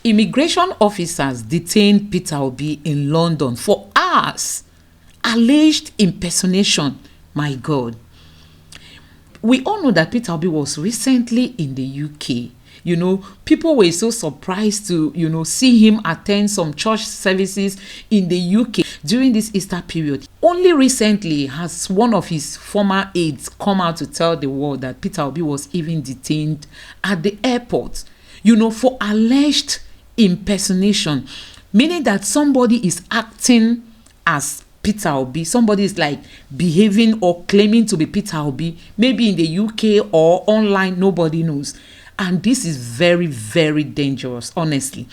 Immigration officers detained Peter Obi in London for hours. Alleged impersonation. My God. We all know that Peter Obi was recently in the UK. People were so surprised to, see him attend some church services in the UK during this Easter period. Only recently has one of his former aides come out to tell the world that Peter Obi was even detained at the airport, for alleged impersonation, meaning that somebody is acting as Peter Obi. Somebody is like behaving or claiming to be Peter Obi, maybe in the UK or online, nobody knows. And this is very, very dangerous, honestly.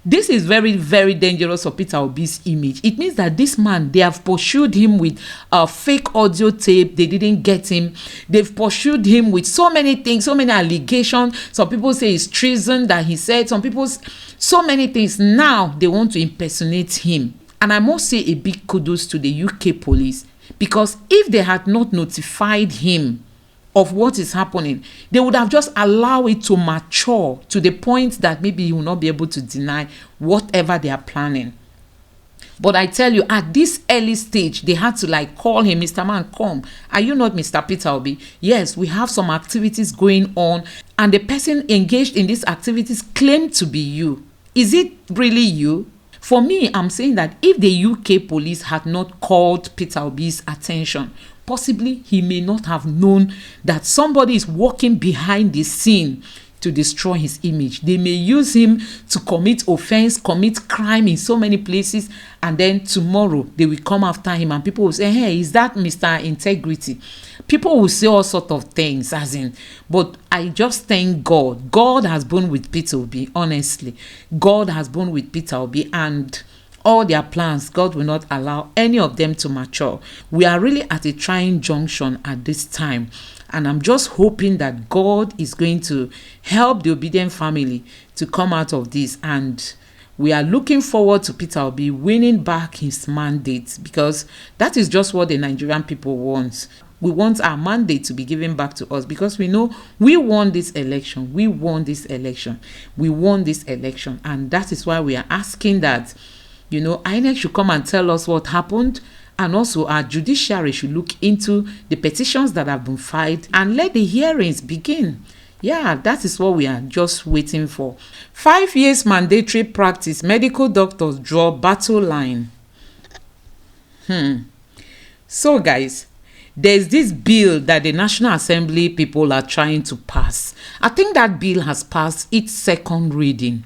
This is very, very dangerous for Peter Obi's image. It means that this man, they have pursued him with a fake audio tape. They didn't get him. They've pursued him with so many things, so many allegations. Some people say it's treason that he said. Some people, so many things. Now they want to impersonate him. And I must say a big kudos to the UK police, because if they had not notified him of what is happening, they would have just allowed it to mature to the point that maybe he will not be able to deny whatever they are planning. But I tell you, at this early stage, they had to call him, Mr. Man, come. Are you not Mr. Peter Obi? Yes, we have some activities going on, and the person engaged in these activities claimed to be you. Is it really you? For me, I'm saying that if the UK police had not called Peter Obi's attention, possibly he may not have known that somebody is working behind the scene to destroy his image. They may use him to commit offense, commit crime in so many places, and then tomorrow they will come after him and people will say, hey, is that Mr. Integrity? People will say all sorts of things, but I just thank God. God has been with Peter Obi, honestly. God has been with Peter Obi, and all their plans, God will not allow any of them to mature. We are really at a trying junction at this time. And I'm just hoping that God is going to help the obedient family to come out of this. And we are looking forward to Peter Obi winning back his mandate, because that is just what the Nigerian people want. We want our mandate to be given back to us, because we know we won this election. We won this election. We won this election. And that is why we are asking that, INEC should come and tell us what happened. And also our judiciary should look into the petitions that have been filed and let the hearings begin. Yeah, that is what we are just waiting for. 5 years mandatory practice. Medical doctors draw battle line. So guys, there's this bill that the National Assembly people are trying to pass. I think that bill has passed its second reading.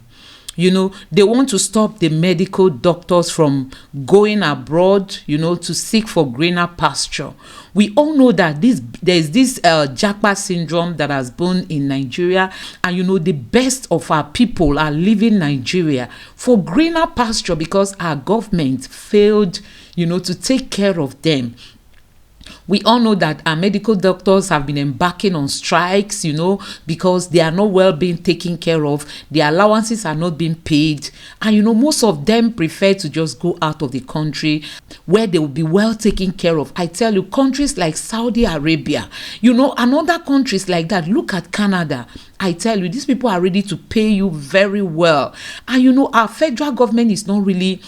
They want to stop the medical doctors from going abroad, to seek for greener pasture. We all know that there's this Japa syndrome that has been in Nigeria, and the best of our people are leaving Nigeria for greener pasture because our government failed, to take care of them. We all know that our medical doctors have been embarking on strikes, because they are not well being taken care of. Their allowances are not being paid. And, most of them prefer to just go out of the country where they will be well taken care of. I tell you, countries like Saudi Arabia, and other countries like that. Look at Canada. I tell you, these people are ready to pay you very well. And, our federal government is not really,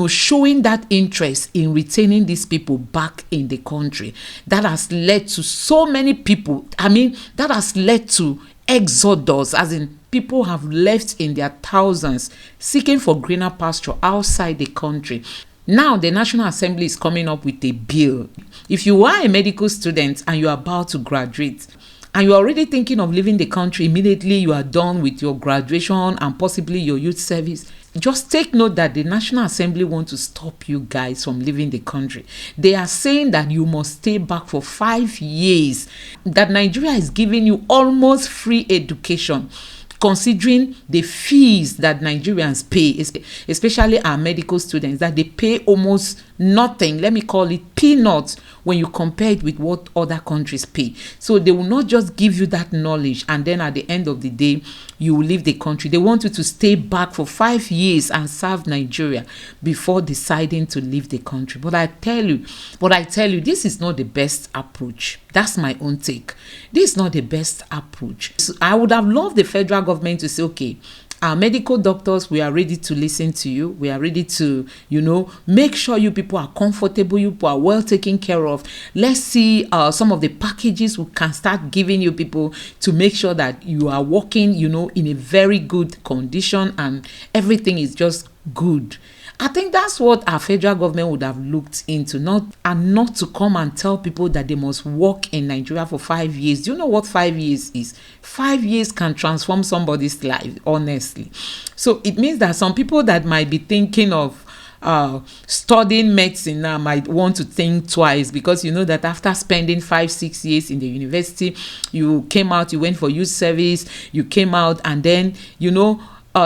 showing that interest in retaining these people back in the country. That has led to so many people. That has led to exodus, as in people have left in their thousands seeking for greener pasture outside the country. Now, the National Assembly is coming up with a bill. If you are a medical student and you are about to graduate, and you're already thinking of leaving the country immediately you are done with your graduation and possibly your youth service, just take note that the National Assembly want to stop you guys from leaving the country. They are saying that you must stay back for 5 years, that Nigeria is giving you almost free education, considering the fees that Nigerians pay, especially our medical students, that they pay almost nothing. Let me call it peanuts when you compare it with what other countries pay. So they will not just give you that knowledge and then at the end of the day you will leave the country. They want you to stay back for 5 years and serve Nigeria before deciding to leave the country. But I tell you, this is not the best approach. That's my own take. This is not the best approach. So I would have loved the federal government to say, okay, our medical doctors, we are ready to listen to you. We are ready to, make sure you people are comfortable, you people are well taken care of. Let's see some of the packages we can start giving you people to make sure that you are working, in a very good condition and everything is just good. I think that's what our federal government would have looked into, not to come and tell people that they must work in Nigeria for 5 years. Do you know what 5 years is? 5 years can transform somebody's life, honestly. So it means that some people that might be thinking of studying medicine now might want to think twice, because you know that after spending 5-6 years in the university, you came out, you went for youth service, you came out, and then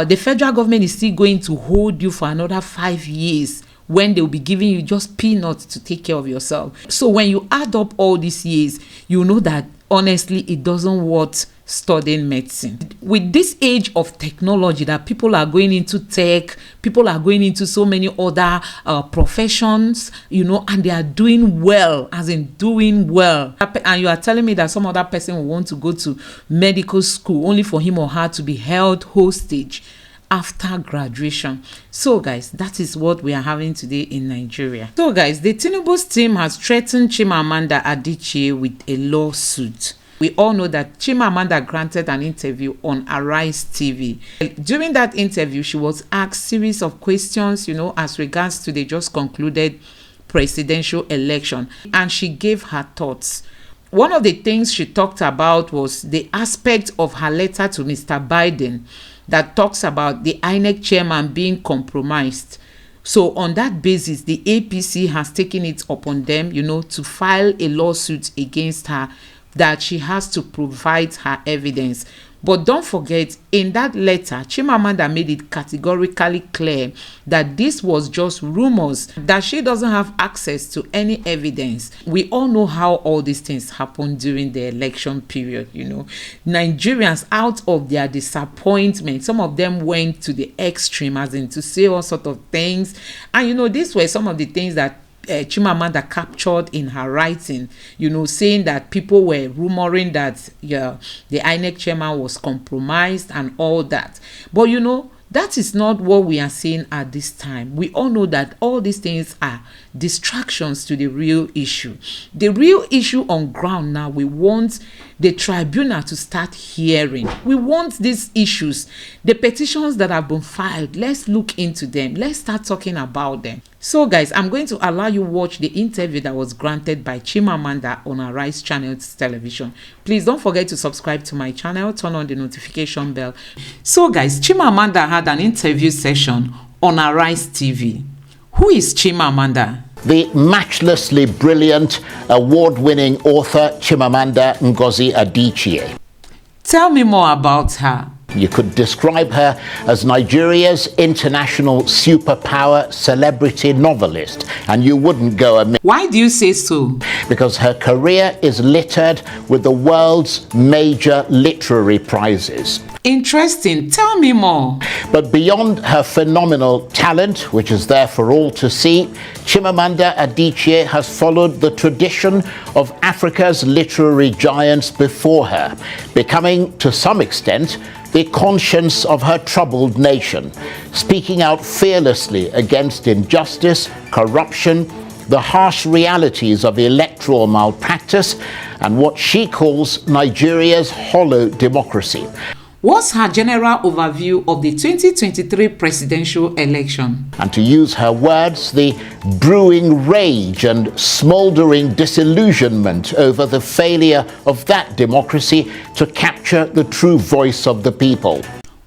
the federal government is still going to hold you for another 5 years when they'll be giving you just peanuts to take care of yourself. So when you add up all these years, you know that honestly it doesn't worth studying medicine. With this age of technology that people are going into tech, people are going into so many other professions, and they are doing well, as in doing well. And you are telling me that some other person will want to go to medical school only for him or her to be held hostage after graduation. So guys, that is what we are having today in Nigeria. So guys, the Tinubu's team has threatened Chimamanda Adichie with a lawsuit. We all know that Chimamanda granted an interview on Arise TV. During that interview, she was asked a series of questions, as regards to the just concluded presidential election, and she gave her thoughts. One of the things she talked about was the aspect of her letter to Mr. Biden that talks about the INEC chairman being compromised. So on that basis, the APC has taken it upon them, to file a lawsuit against her, that she has to provide her evidence. But don't forget, in that letter, Chimamanda made it categorically clear that this was just rumors, that she doesn't have access to any evidence. We all know how all these things happen during the election period, Nigerians, out of their disappointment, some of them went to the extreme, as in to say all sort of things. And these were some of the things that Chimamanda captured in her writing, saying that people were rumoring that the INEC chairman was compromised and all that. But that is not what we are seeing at this time. We all know that all these things are distractions to the real issue. The real issue on ground now, we want the tribunal to start hearing. We want these issues, the petitions that have been filed. Let's look into them. Let's start talking about them. So guys, I'm going to allow you watch the interview that was granted by Chimamanda on Arise Channel's television. Please don't forget to subscribe to my channel, turn on the notification bell. So guys, Chimamanda had an interview session on Arise TV. Who is Chimamanda? The matchlessly brilliant, award-winning author Chimamanda Ngozi Adichie. Tell me more about her. You could describe her as Nigeria's international superpower celebrity novelist, and you wouldn't go amiss. Why do you say so? Because her career is littered with the world's major literary prizes. Interesting. Tell me more. But beyond her phenomenal talent, which is there for all to see, Chimamanda Adichie has followed the tradition of Africa's literary giants before her, becoming, to some extent, the conscience of her troubled nation, speaking out fearlessly against injustice, corruption, the harsh realities of electoral malpractice, and what she calls Nigeria's hollow democracy. What's her general overview of the 2023 presidential election? And to use her words, the brewing rage and smouldering disillusionment over the failure of that democracy to capture the true voice of the people.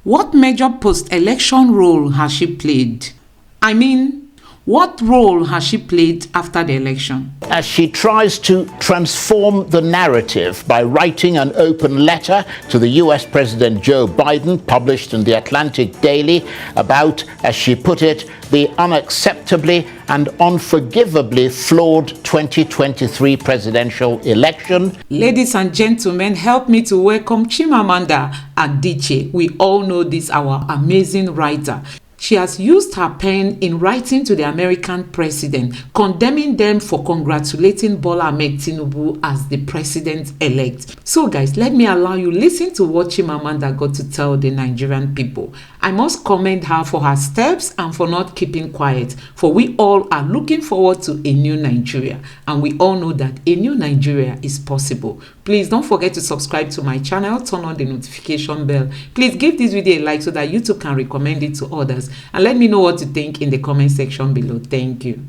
What major post-election role has she played? I mean, What role has she played after the election? As she tries to transform the narrative by writing an open letter to the US President Joe Biden, published in the Atlantic Daily, about, as she put it, the unacceptably and unforgivably flawed 2023 presidential election. Ladies and gentlemen, help me to welcome Chimamanda Adichie. We all know this, our amazing writer. She has used her pen in writing to the American president, condemning them for congratulating Bola Ahmed Tinubu as the president-elect. So guys, let me allow you listen to what Chimamanda got to tell the Nigerian people. I must commend her for her steps and for not keeping quiet, for we all are looking forward to a new Nigeria, and we all know that a new Nigeria is possible. Please don't forget to subscribe to my channel, turn on the notification bell. Please give this video a like so that YouTube can recommend it to others, and let me know what you think in the comment section below. Thank you.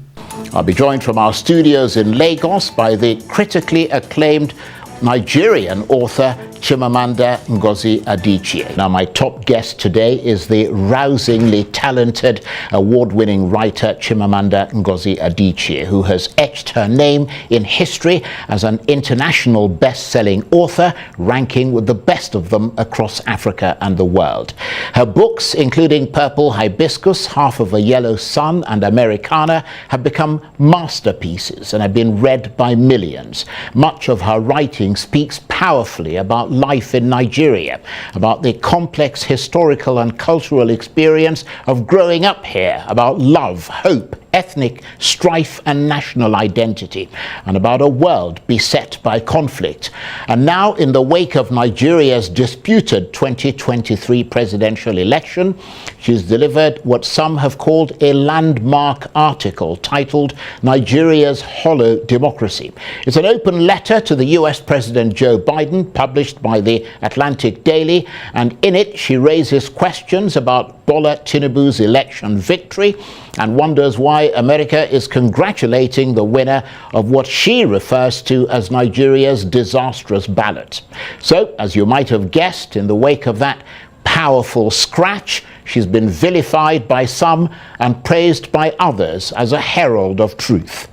I'll be joined from our studios in Lagos by the critically acclaimed Nigerian author Chimamanda Ngozi Adichie. Now, my top guest today is the rousingly talented, award-winning writer Chimamanda Ngozi Adichie, who has etched her name in history as an international best-selling author, ranking with the best of them across Africa and the world. Her books, including Purple Hibiscus, Half of a Yellow Sun, and Americana, have become masterpieces and have been read by millions. Much of her writing speaks powerfully about life in Nigeria, about the complex historical and cultural experience of growing up here, about love, hope, ethnic strife and national identity, and about a world beset by conflict. And now, in the wake of Nigeria's disputed 2023 presidential election, she's delivered what some have called a landmark article titled Nigeria's Hollow Democracy. It's an open letter to the US President Joe Biden, published by the Atlantic Daily, and in it she raises questions about Bola Tinubu's election victory and wonders why America is congratulating the winner of what she refers to as Nigeria's disastrous ballot. So, as you might have guessed, in the wake of that powerful scratch, she's been vilified by some and praised by others as a herald of truth.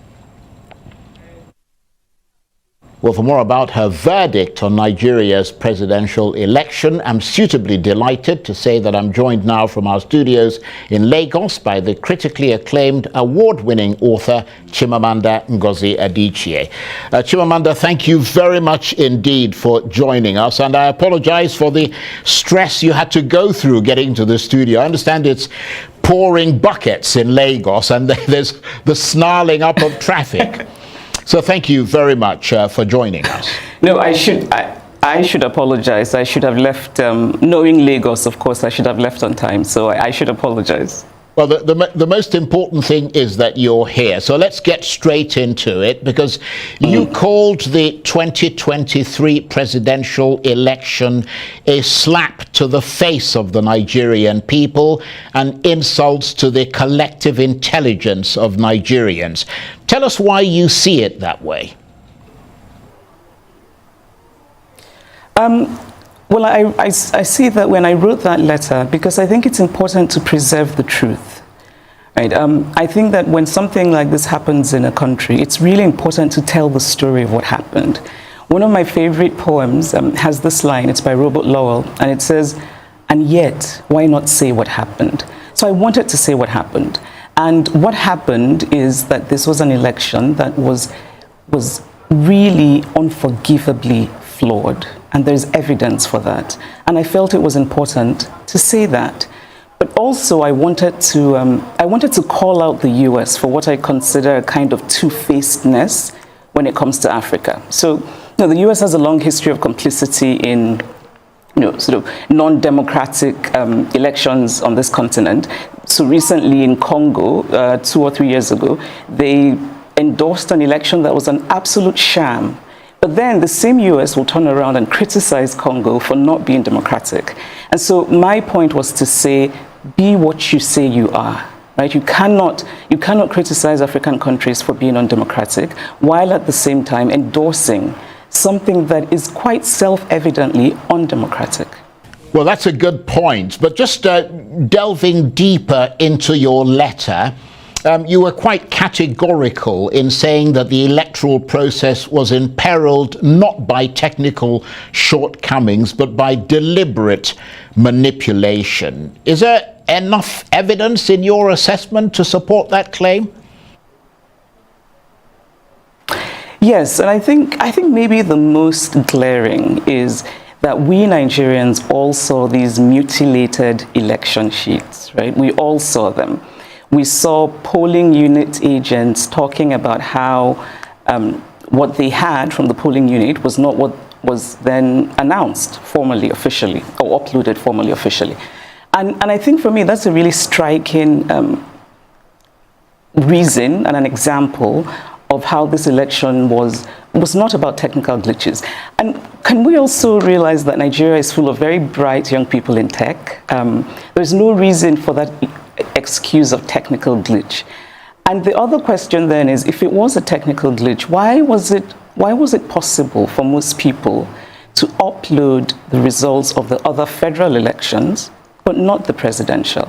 Well, for more about her verdict on Nigeria's presidential election, I'm suitably delighted to say that I'm joined now from our studios in Lagos by the critically acclaimed award-winning author Chimamanda Ngozi Adichie. Chimamanda, thank you very much indeed for joining us, and I apologize for the stress you had to go through getting to the studio. I understand it's pouring buckets in Lagos and there's the snarling up of traffic. So thank you very much for joining us. No, I should apologize. I should have left, knowing Lagos, of course, I should have left on time. So I should apologize. Well, the most important thing is that you're here. So let's get straight into it, because you called the 2023 presidential election a slap to the face of the Nigerian people and insults to the collective intelligence of Nigerians. Tell us why you see it that way. Well, I see that when I wrote that letter, because I think it's important to preserve the truth. Right? I think that when something like this happens in a country, it's really important to tell the story of what happened. One of my favorite poems has this line. It's by Robert Lowell, and it says, "And yet, why not say what happened?" So I wanted to say what happened. And what happened is that this was an election that was really unforgivably flawed. And there's evidence for that. And I felt it was important to say that. But also I wanted to call out the US for what I consider a kind of two-facedness when it comes to Africa. So, the US has a long history of complicity in sort of non-democratic elections on this continent. So recently in Congo, 2 or 3 years ago, they endorsed an election that was an absolute sham. But then the same US will turn around and criticize Congo for not being democratic. And so my point was to say, be what you say you are. Right? You cannot criticize African countries for being undemocratic, while at the same time endorsing something that is quite self-evidently undemocratic. Well, that's a good point. But just delving deeper into your letter, you were quite categorical in saying that the electoral process was imperiled not by technical shortcomings, but by deliberate manipulation. Is there enough evidence in your assessment to support that claim? Yes, and I think maybe the most glaring is that we Nigerians all saw these mutilated election sheets, right? We all saw them. We saw polling unit agents talking about how what they had from the polling unit was not what was then announced formally, officially, or uploaded formally, officially. And I think for me, that's a really striking reason and an example of how this election was not about technical glitches. And can we also realize that Nigeria is full of very bright young people in tech? There's no reason for that excuse of technical glitch. And the other question then is, if it was a technical glitch, why was it possible for most people to upload the results of the other federal elections, but not the presidential?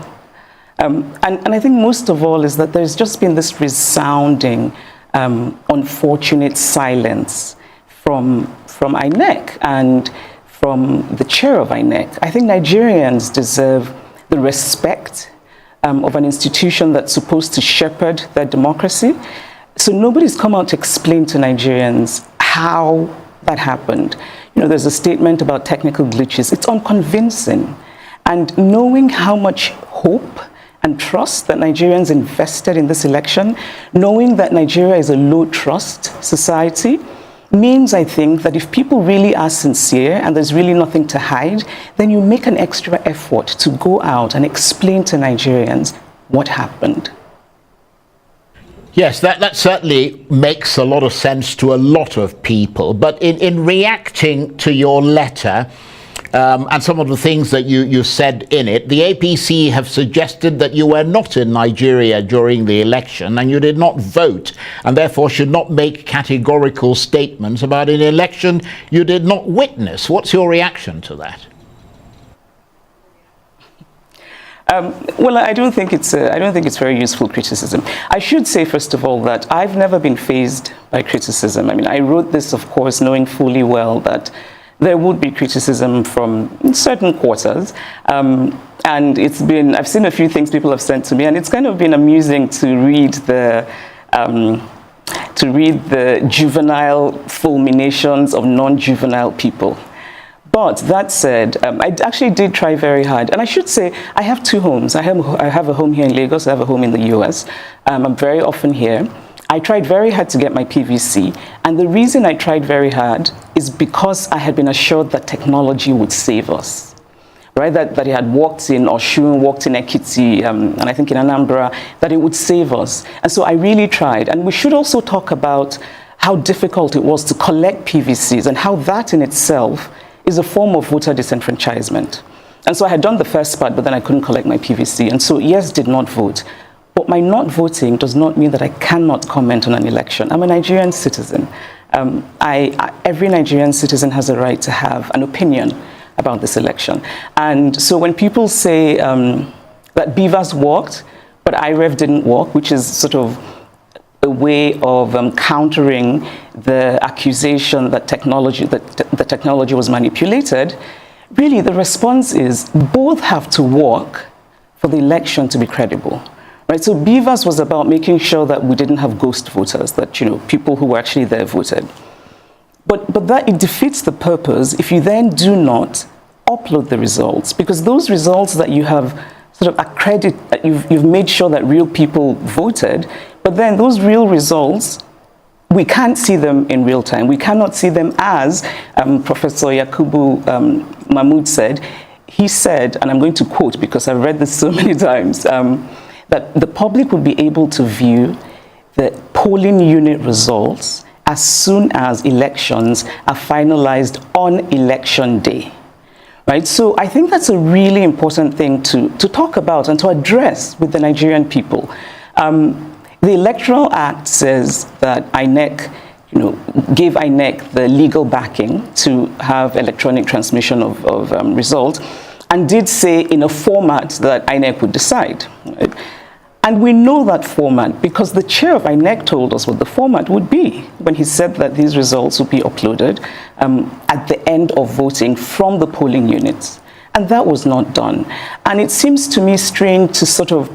And I think most of all is that there's just been this resounding unfortunate silence from INEC and from the chair of INEC. I think Nigerians deserve the respect of an institution that's supposed to shepherd their democracy. So nobody's come out to explain to Nigerians how that happened. You know, there's a statement about technical glitches. It's unconvincing. And knowing how much hope and trust that Nigerians invested in this election, knowing that Nigeria is a low-trust society, means, I think, that if people really are sincere and there's really nothing to hide, then you make an extra effort to go out and explain to Nigerians what happened. Yes, that certainly makes a lot of sense to a lot of people. But in reacting to your letter, and some of the things that you said in it, the APC have suggested that you were not in Nigeria during the election and you did not vote, and therefore should not make categorical statements about an election you did not witness. What's your reaction to that? Well, I don't think it's very useful criticism. I should say, first of all, that I've never been fazed by criticism. I mean, I wrote this, of course, knowing fully well that there would be criticism from certain quarters. And I've seen a few things people have sent to me, and it's kind of been amusing to read the juvenile fulminations of non-juvenile people. But that said, I actually did try very hard. And I should say, I have two homes. I have a home here in Lagos, I have a home in the US. I'm very often here. I tried very hard to get my PVC, and the reason I tried very hard is because I had been assured that technology would save us, right? That it had worked in Oshun, worked in Ekiti, and I think in Anambra, that it would save us. And so I really tried. And we should also talk about how difficult it was to collect PVCs and how that in itself is a form of voter disenfranchisement. And so I had done the first part, but then I couldn't collect my PVC. And so, yes, did not vote. But my not voting does not mean that I cannot comment on an election. I'm a Nigerian citizen. Every Nigerian citizen has a right to have an opinion about this election. And so when people say that Beavers worked, but IREV didn't work, which is sort of a way of countering the accusation that the technology was manipulated, really the response is both have to work for the election to be credible. Right, so Beavers was about making sure that we didn't have ghost voters, that people who were actually there voted. But that it defeats the purpose if you then do not upload the results, because those results that you have sort of you've made sure that real people voted, but then those real results, we can't see them in real time. We cannot see them as Professor Yakubu Mahmood said. He said, and I'm going to quote because I've read this so many times, that the public will be able to view the polling unit results as soon as elections are finalized on election day. Right? So I think that's a really important thing to talk about and to address with the Nigerian people. The Electoral Act says that INEC, gave INEC the legal backing to have electronic transmission of results, and did say in a format that INEC would decide. Right? And we know that format because the chair of INEC told us what the format would be when he said that these results would be uploaded at the end of voting from the polling units. And that was not done. And it seems to me strange to sort of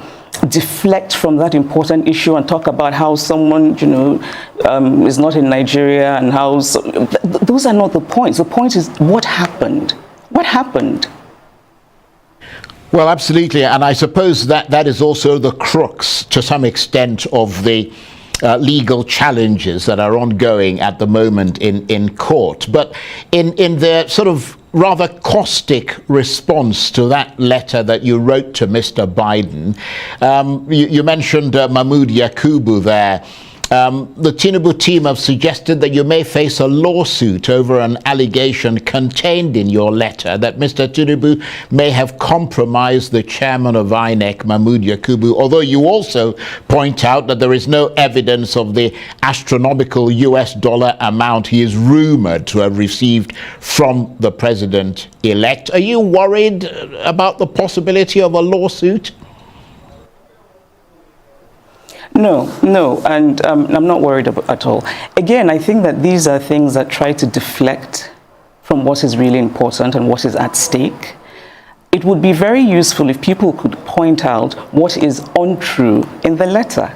deflect from that important issue and talk about how someone, is not in Nigeria and how... those are not the points. The point is what happened. What happened? Well, absolutely, and I suppose that is also the crux, to some extent, of the legal challenges that are ongoing at the moment in court. But in the sort of rather caustic response to that letter that you wrote to Mr. Biden, you mentioned Mahmoud Yakubu there. The Tinubu team have suggested that you may face a lawsuit over an allegation contained in your letter that Mr. Tinubu may have compromised the chairman of INEC, Mahmoud Yakubu, although you also point out that there is no evidence of the astronomical US dollar amount he is rumored to have received from the president-elect. Are you worried about the possibility of a lawsuit? No, and I'm not worried at all. Again, I think that these are things that try to deflect from what is really important and what is at stake. It would be very useful if people could point out what is untrue in the letter.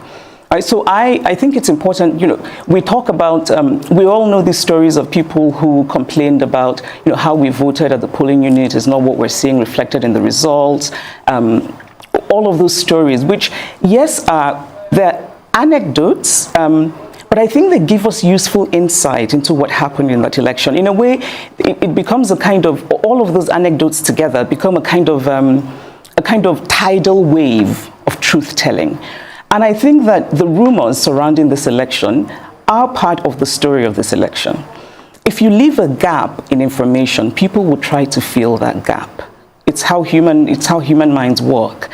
So I think it's important, we talk about, we all know these stories of people who complained about, how we voted at the polling unit is not what we're seeing reflected in the results. All of those stories, which, yes, they're anecdotes, but I think they give us useful insight into what happened in that election. In a way, it becomes a kind of, all of those anecdotes together become a kind of tidal wave of truth-telling. And I think that the rumors surrounding this election are part of the story of this election. If you leave a gap in information, people will try to fill that gap. It's how human minds work.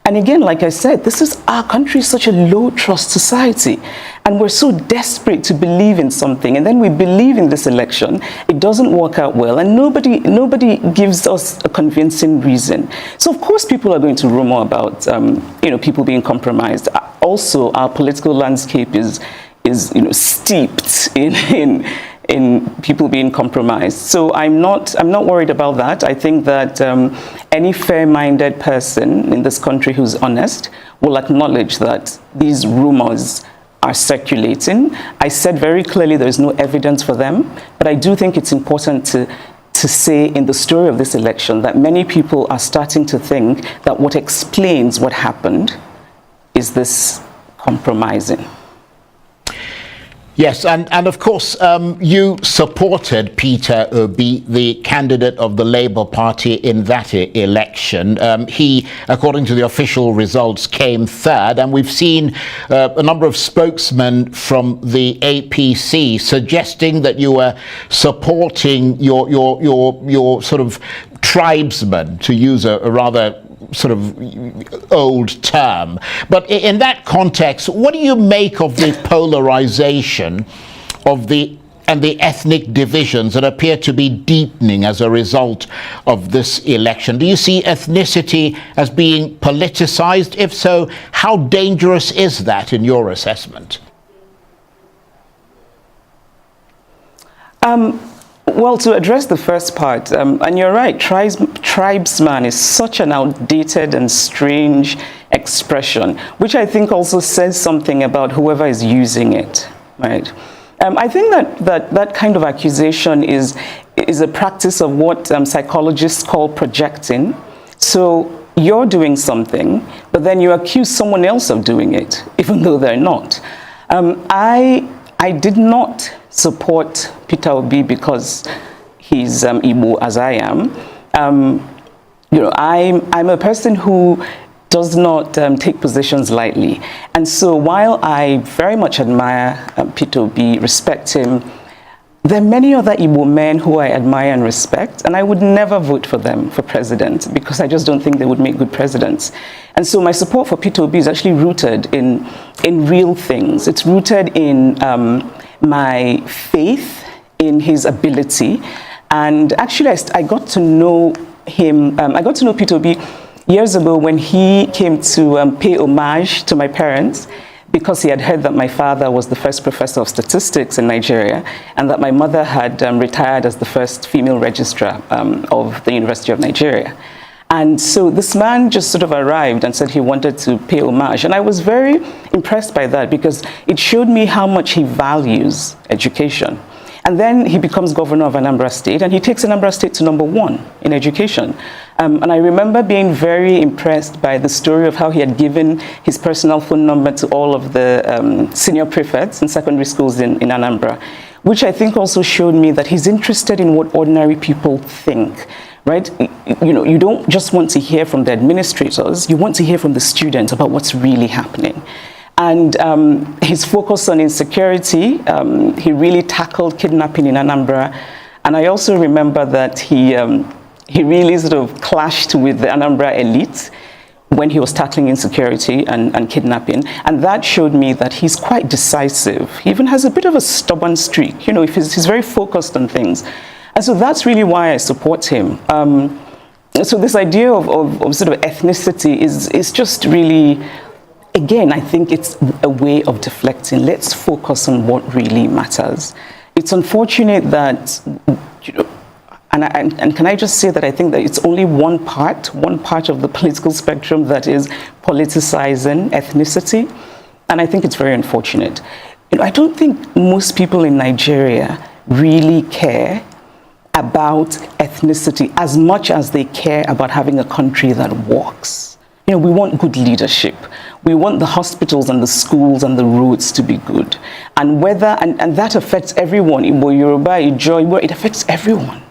And again, like I said, our country is such a low-trust society, and we're so desperate to believe in something, and then we believe in this election, it doesn't work out well, and nobody gives us a convincing reason. So of course people are going to rumor about, people being compromised. Also, our political landscape is steeped in people being compromised. So I'm not worried about that. I think that any fair-minded person in this country who's honest will acknowledge that these rumors are circulating. I said very clearly there is no evidence for them, but I do think it's important to say in the story of this election that many people are starting to think that what explains what happened is this compromising. Yes, and of course, you supported Peter Obi, the candidate of the Labour Party in that election. He, according to the official results, came third, and we've seen a number of spokesmen from the APC suggesting that you were supporting your sort of tribesmen, to use a rather sort of old term. But in that context, what do you make of the polarization of the ethnic divisions that appear to be deepening as a result of this election? Do you see ethnicity as being politicized? If so, how dangerous is that in your assessment? Well, to address the first part, and you're right, tribesman is such an outdated and strange expression, which I think also says something about whoever is using it, right? I think that kind of accusation is a practice of what psychologists call projecting. So you're doing something, but then you accuse someone else of doing it, even though they're not. I did not support Peter Obi because he's Igbo, as I am. I'm a person who does not take positions lightly. And so while I very much admire Peter Obi, respect him, there are many other Igbo men who I admire and respect, and I would never vote for them for president because I just don't think they would make good presidents. And so my support for Peter Obi is actually rooted in real things. It's rooted in my faith in his ability. And actually, I got to know him, I got to know Peter Obi years ago when he came to pay homage to my parents, because he had heard that my father was the first professor of statistics in Nigeria and that my mother had retired as the first female registrar of the University of Nigeria. And so this man just sort of arrived and said he wanted to pay homage. And I was very impressed by that because it showed me how much he values education. And then he becomes governor of Anambra State, and he takes Anambra State to #1 in education. And I remember being very impressed by the story of how he had given his personal phone number to all of the senior prefects in secondary schools in Anambra, which I think also showed me that he's interested in what ordinary people think. Right? You know, you don't just want to hear from the administrators, you want to hear from the students about what's really happening. And his focus on insecurity, he really tackled kidnapping in Anambra. And I also remember that he really sort of clashed with the Anambra elite when he was tackling insecurity and kidnapping. And that showed me that he's quite decisive. He even has a bit of a stubborn streak. You know, he's very focused on things. And so that's really why I support him. So this idea of sort of ethnicity is just really, again, I think it's a way of deflecting. Let's focus on what really matters. It's unfortunate that, you know, and can I just say that I think that it's only one part of the political spectrum that is politicizing ethnicity. And I think it's very unfortunate. You know, I don't think most people in Nigeria really care about ethnicity as much as they care about having a country that works. You know, we want good leadership. We want the hospitals and the schools and the roads to be good. And whether, and that affects everyone, Igbo, Yoruba, Ijo, it affects everyone.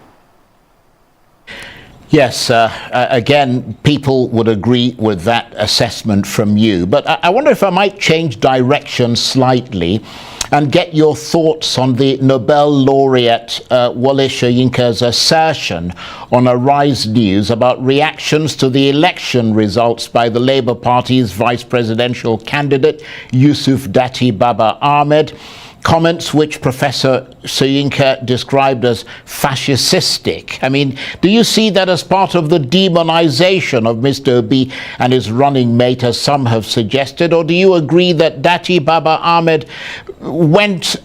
Yes, again, people would agree with that assessment from you. But I wonder if I might change direction slightly and get your thoughts on the Nobel laureate Wole Soyinka's assertion on Arise News about reactions to the election results by the Labour Party's vice presidential candidate, Yusuf Dati Baba Ahmed. Comments which Professor Soyinka described as fascistic. I mean, do you see that as part of the demonization of Mr. Obi and his running mate, as some have suggested, or do you agree that Dati Baba Ahmed went,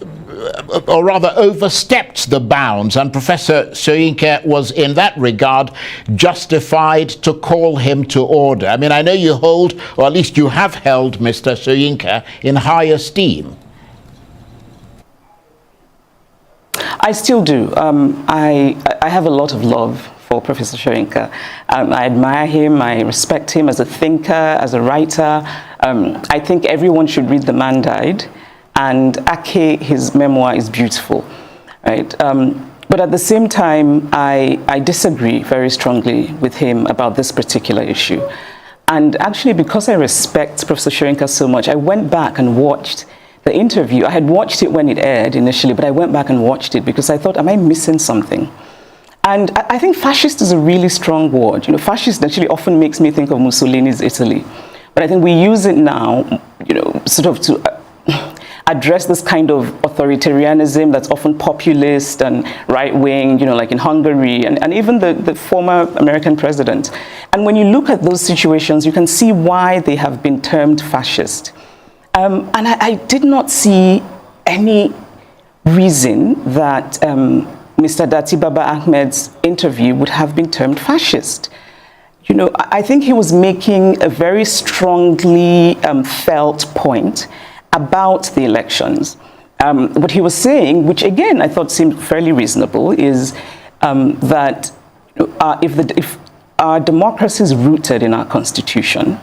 or rather overstepped the bounds, and Professor Soyinka was in that regard justified to call him to order? I mean, I know you hold, or at least you have held, Mr. Soyinka in high esteem. I still do. I have a lot of love for Professor Soyinka. I admire him, I respect him as a thinker, as a writer. I think everyone should read The Man Died, and Ake, his memoir, is beautiful. Right? But at the same time, I disagree very strongly with him about this particular issue. And actually, because I respect Professor Soyinka so much, I went back and watched the interview. I had watched it when it aired initially, but I went back and watched it because I thought, am I missing something? And I think fascist is a really strong word. You know, fascist actually often makes me think of Mussolini's Italy. But I think we use it now, you know, sort of to address this kind of authoritarianism that's often populist and right-wing, you know, like in Hungary, and even the former American president. And when you look at those situations, you can see why they have been termed fascist. And I did not see any reason that Mr. Dati Baba Ahmed's interview would have been termed fascist. You know, I think he was making a very strongly felt point about the elections. What he was saying, which again I thought seemed fairly reasonable, is that if our democracy is rooted in our constitution,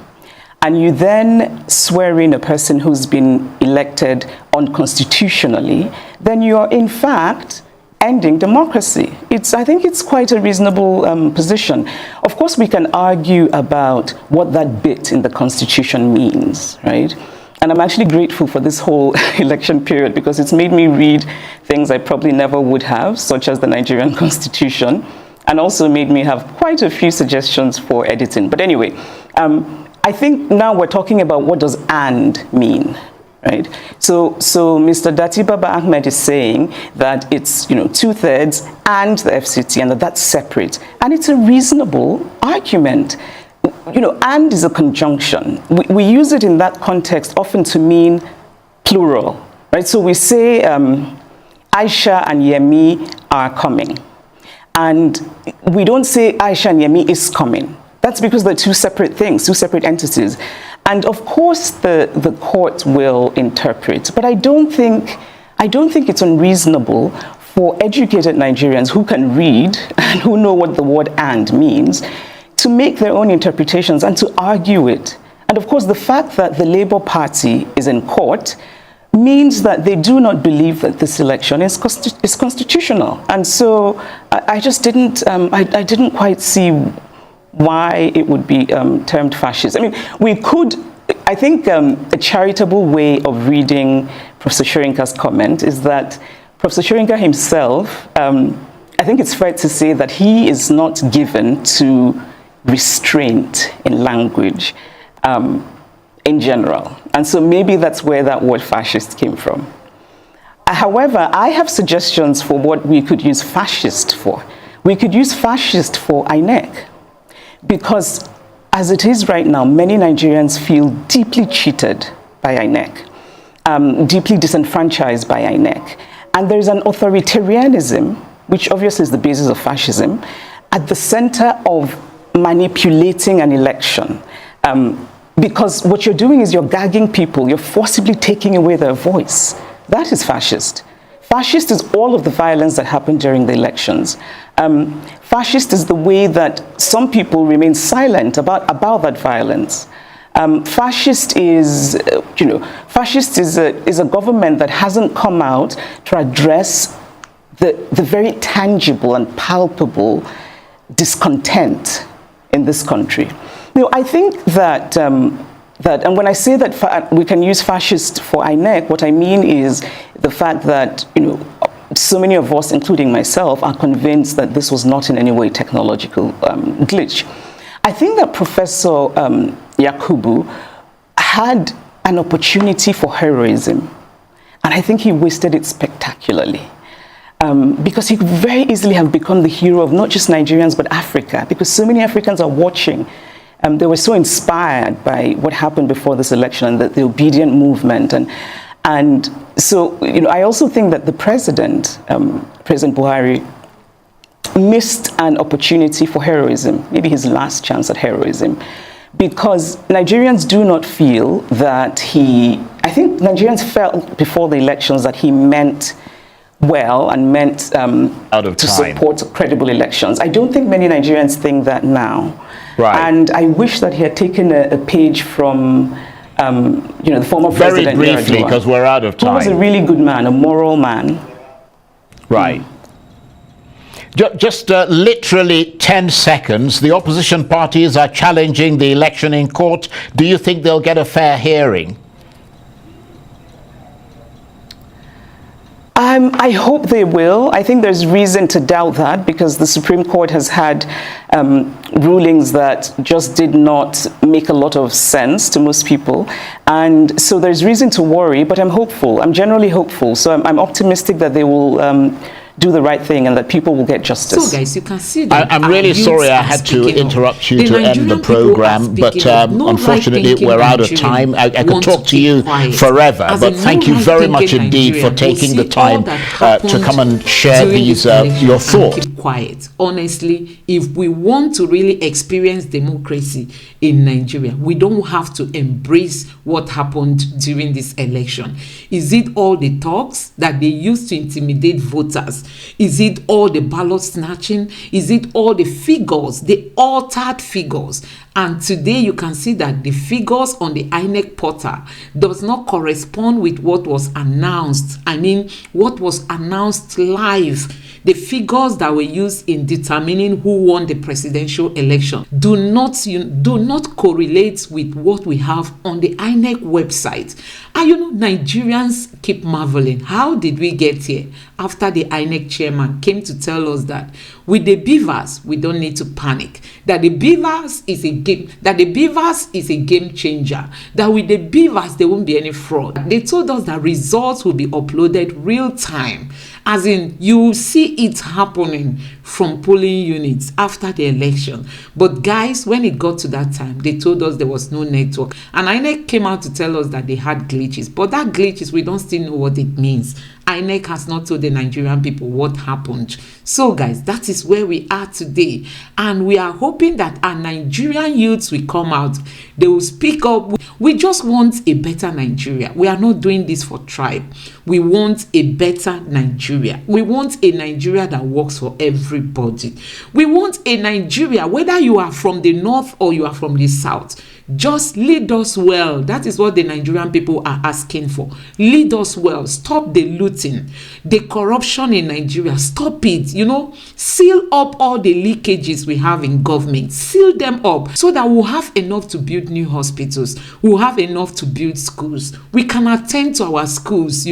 and you then swear in a person who's been elected unconstitutionally, then you are in fact ending democracy. I think it's quite a reasonable position. Of course, we can argue about what that bit in the Constitution means, right? And I'm actually grateful for this whole election period because it's made me read things I probably never would have, such as the Nigerian Constitution, and also made me have quite a few suggestions for editing. But anyway, I think now we're talking about what does "and" mean, right? So Mr. Dati Baba Ahmed is saying that it's, you know, 2/3 and the FCT, and that's separate. And it's a reasonable argument. and is a conjunction. We use it in that context often to mean plural, right? So we say Aisha and Yemi are coming. And we don't say Aisha and Yemi is coming. That's because they're two separate things, two separate entities. And of course the court will interpret, but I don't think it's unreasonable for educated Nigerians who can read and who know what the word "and" means to make their own interpretations and to argue it. And of course, the fact that the Labour Party is in court means that they do not believe that this election is constitutional. And so I just didn't, I didn't quite see why it would be termed fascist. I mean, I think a charitable way of reading Professor Shoyinka's comment is that Professor Shoyinka himself, I think it's fair to say that he is not given to restraint in language in general. And so maybe that's where that word fascist came from. However, I have suggestions for what we could use fascist for. We could use fascist for INEC, because as it is right now, many Nigerians feel deeply cheated by INEC, deeply disenfranchised by INEC. And there's an authoritarianism, which obviously is the basis of fascism, at the center of manipulating an election. Because what you're doing is you're gagging people, you're forcibly taking away their voice. That is fascist. Fascist is all of the violence that happened during the elections. Fascist is the way that some people remain silent about that violence. Fascist is, fascist is a government that hasn't come out to address the very tangible and palpable discontent in this country. I think that, and when I say that we can use fascist for INEC, what I mean is the fact that, so many of us, including myself, are convinced that this was not in any way technological glitch. I think that Professor Yakubu had an opportunity for heroism, and I think he wasted it spectacularly. Because he could very easily have become the hero of not just Nigerians, but Africa, because so many Africans are watching. They were so inspired by what happened before this election and the obedient movement. And so, I also think that the president, President Buhari, missed an opportunity for heroism, maybe his last chance at heroism, because Nigerians do not feel that I think Nigerians felt before the elections that he meant well and meant to support credible elections. I don't think many Nigerians think that now. Right. And I wish that he had taken a page from, the former president. Very briefly, because we're out of time. He was a really good man, a moral man. Right. Just literally 10 seconds. The opposition parties are challenging the election in court. Do you think they'll get a fair hearing? I hope they will. I think there's reason to doubt that, because the Supreme Court has had rulings that just did not make a lot of sense to most people. And so there's reason to worry, but I'm hopeful. I'm generally hopeful. So I'm optimistic that they will do the right thing and that people will get justice. So guys, you can see that I'm really sorry I had to interrupt you to end the program, but unfortunately we're out of time. I could talk to you forever, but thank you very much indeed for taking the time to come and share these your thoughts. Keep quiet. Honestly, if we want to really experience democracy in Nigeria, we don't have to embrace what happened during this election. Is it all the talks that they used to intimidate voters? Is it all the ballot snatching? Is it all the figures, the altered figures? And today you can see that the figures on the INEC portal does not correspond with what was announced. I mean, what was announced live. The figures that were used in determining who won the presidential election do not correlate with what we have on the INEC website. And Nigerians keep marveling. How did we get here? After the INEC chairman came to tell us that with the beavers, we don't need to panic. That the beavers is a game. That the beavers is a game changer. That with the beavers, there won't be any fraud. They told us that results will be uploaded real time. As in, you will see it happening from polling units after the election. But guys, when it got to that time, they told us there was no network. And INEC came out to tell us that they had glitches. But that glitches, we don't still know what it means. INEC has not told the Nigerian people what happened. So guys, that is where we are today. And we are hoping that our Nigerian youths will come out. They will speak up. We just want a better Nigeria. We are not doing this for tribe. We want a better Nigeria. We want a Nigeria that works for everybody. We want a Nigeria, whether you are from the north or you are from the south, just lead us well. That is what the Nigerian people are asking for. Lead us well. Stop the looting, the corruption in Nigeria. Stop it. Seal up all the leakages we have in government. Seal them up so that we'll have enough to build new hospitals. We'll have enough to build schools. We can attend to our schools.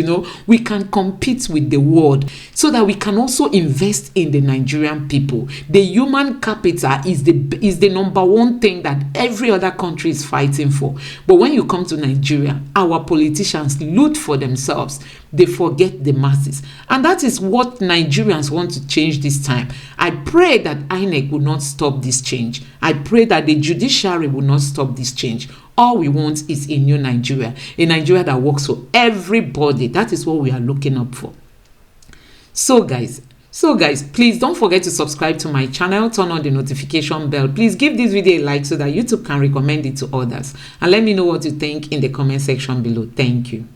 We can compete with the world so that we can also invest in the Nigerian people. The human capital is the number one thing that every other country is fighting for. But when you come to Nigeria, our politicians loot for themselves. They forget the masses. And that is what Nigerians want to change this time. I pray that INEC will not stop this change. I pray that the judiciary will not stop this change. All we want is a new Nigeria, a Nigeria that works for everybody. That is what we are looking up for. So guys, please don't forget to subscribe to my channel, turn on the notification bell. Please give this video a like so that YouTube can recommend it to others. And let me know what you think in the comment section below. Thank you.